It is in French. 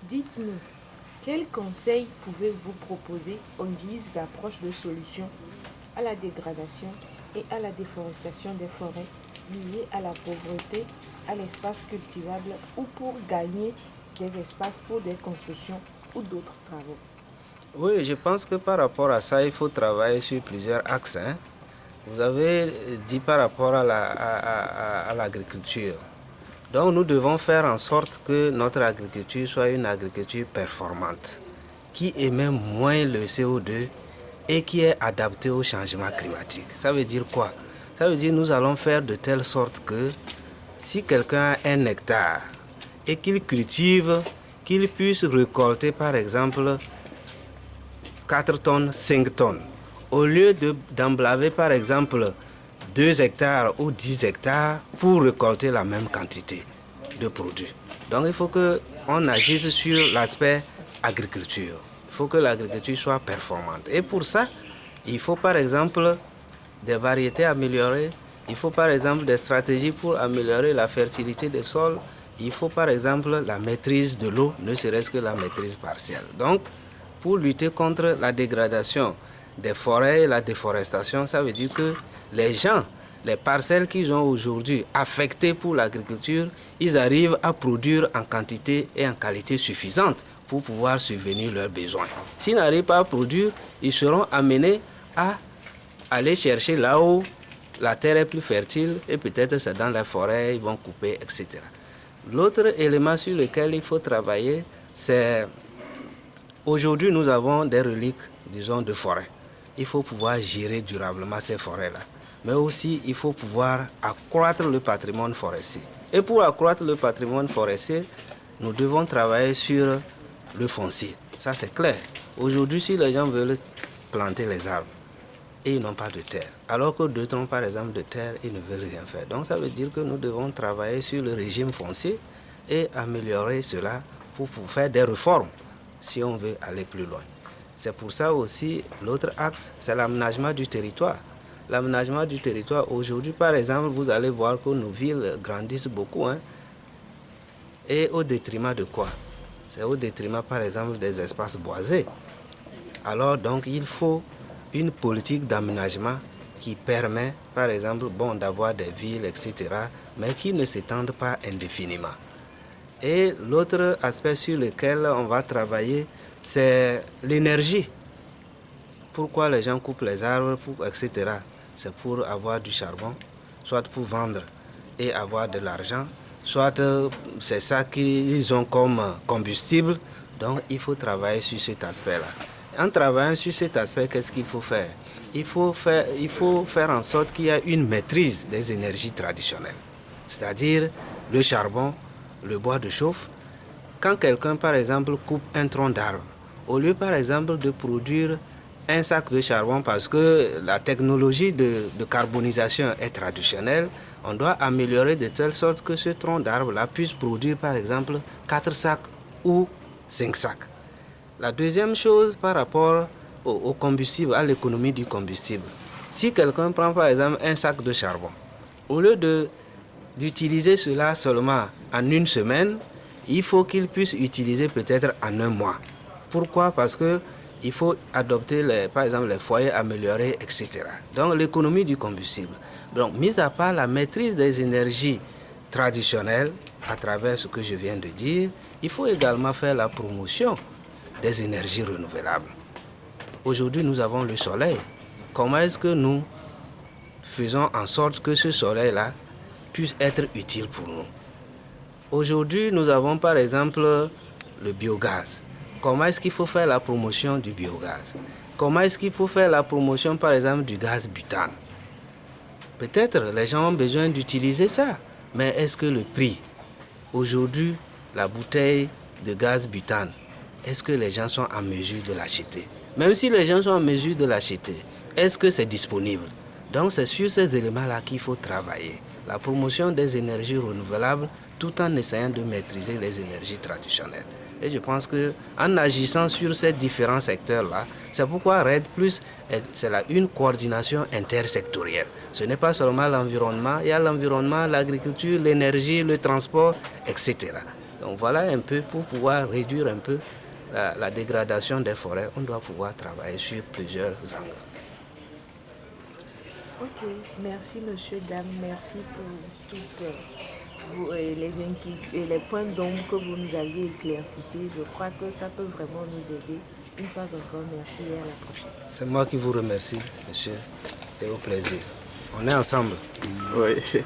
Dites-nous, quels conseils pouvez-vous proposer en guise d'approche de solution à la dégradation et à la déforestation des forêts liées à la pauvreté, à l'espace cultivable ou pour gagner des espaces pour des constructions ou d'autres travaux? Oui, je pense que par rapport à ça, il faut travailler sur plusieurs axes, hein. Vous avez dit par rapport à l'agriculture. Donc nous devons faire en sorte que notre agriculture soit une agriculture performante, qui émet moins le CO2 et qui est adaptée au changement climatique. Ça veut dire quoi? Ça veut dire que nous allons faire de telle sorte que si quelqu'un a un hectare et qu'il cultive, qu'il puisse récolter par exemple 4 tonnes, 5 tonnes. Au lieu d'emblaver par exemple 2 hectares ou 10 hectares pour récolter la même quantité de produits. Donc il faut qu'on agisse sur l'aspect agriculture. Il faut que l'agriculture soit performante. Et pour ça, il faut par exemple des variétés améliorées. Il faut par exemple des stratégies pour améliorer la fertilité des sols. Il faut par exemple la maîtrise de l'eau, ne serait-ce que la maîtrise partielle. Donc, pour lutter contre la dégradation des forêts et la déforestation, ça veut dire que les gens, les parcelles qu'ils ont aujourd'hui affectées pour l'agriculture, ils arrivent à produire en quantité et en qualité suffisante pour pouvoir subvenir leurs besoins. S'ils n'arrivent pas à produire, ils seront amenés à aller chercher là où la terre est plus fertile et peut-être c'est dans la forêt, ils vont couper, etc. L'autre élément sur lequel il faut travailler, c'est aujourd'hui nous avons des reliques, disons, de forêt. Il faut pouvoir gérer durablement ces forêts-là. Mais aussi, il faut pouvoir accroître le patrimoine forestier. Et pour accroître le patrimoine forestier, nous devons travailler sur le foncier. Ça, c'est clair. Aujourd'hui, si les gens veulent planter les arbres, et ils n'ont pas de terre. Alors que d'autres ont par exemple de terre, ils ne veulent rien faire. Donc ça veut dire que nous devons travailler sur le régime foncier et améliorer cela pour faire des réformes si on veut aller plus loin. C'est pour ça aussi, l'autre axe, c'est l'aménagement du territoire. L'aménagement du territoire, aujourd'hui par exemple, vous allez voir que nos villes grandissent beaucoup. Et au détriment de quoi? C'est au détriment par exemple des espaces boisés. Alors donc il faut une politique d'aménagement qui permet, par exemple, d'avoir des villes, etc., mais qui ne s'étendent pas indéfiniment. Et l'autre aspect sur lequel on va travailler, c'est l'énergie. Pourquoi les gens coupent les arbres, etc. C'est pour avoir du charbon, soit pour vendre et avoir de l'argent, soit c'est ça qu'ils ont comme combustible. Donc il faut travailler sur cet aspect-là. En travaillant sur cet aspect, qu'est-ce qu'il faut faire? Il faut faire en sorte qu'il y ait une maîtrise des énergies traditionnelles, c'est-à-dire le charbon, le bois de chauffe. Quand quelqu'un, par exemple, coupe un tronc d'arbre, au lieu, par exemple, de produire un sac de charbon parce que la technologie de carbonisation est traditionnelle, on doit améliorer de telle sorte que ce tronc d'arbre-là puisse produire, par exemple, 4 sacs ou 5 sacs. La deuxième chose par rapport au combustible, à l'économie du combustible. Si quelqu'un prend par exemple un sac de charbon, au lieu d'utiliser cela seulement en une semaine, il faut qu'il puisse utiliser peut-être en un mois. Pourquoi? Parce qu'il faut adopter par exemple les foyers améliorés, etc. Donc l'économie du combustible. Donc mis à part la maîtrise des énergies traditionnelles, à travers ce que je viens de dire, il faut également faire la promotion des énergies renouvelables. Aujourd'hui, nous avons le soleil. Comment est-ce que nous faisons en sorte que ce soleil-là puisse être utile pour nous? Aujourd'hui, nous avons par exemple le biogaz. Comment est-ce qu'il faut faire la promotion du biogaz? Comment est-ce qu'il faut faire la promotion par exemple du gaz butane? Peut-être les gens ont besoin d'utiliser ça, mais est-ce que le prix, aujourd'hui, la bouteille de gaz butane, est-ce que les gens sont en mesure de l'acheter? Même si les gens sont en mesure de l'acheter, est-ce que c'est disponible? Donc c'est sur ces éléments-là qu'il faut travailler. La promotion des énergies renouvelables tout en essayant de maîtriser les énergies traditionnelles. Et je pense qu'en agissant sur ces différents secteurs-là, c'est pourquoi RED+, c'est une coordination intersectorielle. Ce n'est pas seulement l'environnement, il y a l'environnement, l'agriculture, l'énergie, le transport, etc. Donc voilà un peu, pour pouvoir réduire un peu la dégradation des forêts, on doit pouvoir travailler sur plusieurs angles. Ok, merci monsieur, dame, merci pour toutes les points d'ombre que vous nous aviez éclaircis. Je crois que ça peut vraiment nous aider. Une fois encore, merci et à la prochaine. C'est moi qui vous remercie, monsieur, et au plaisir. On est ensemble. Oui.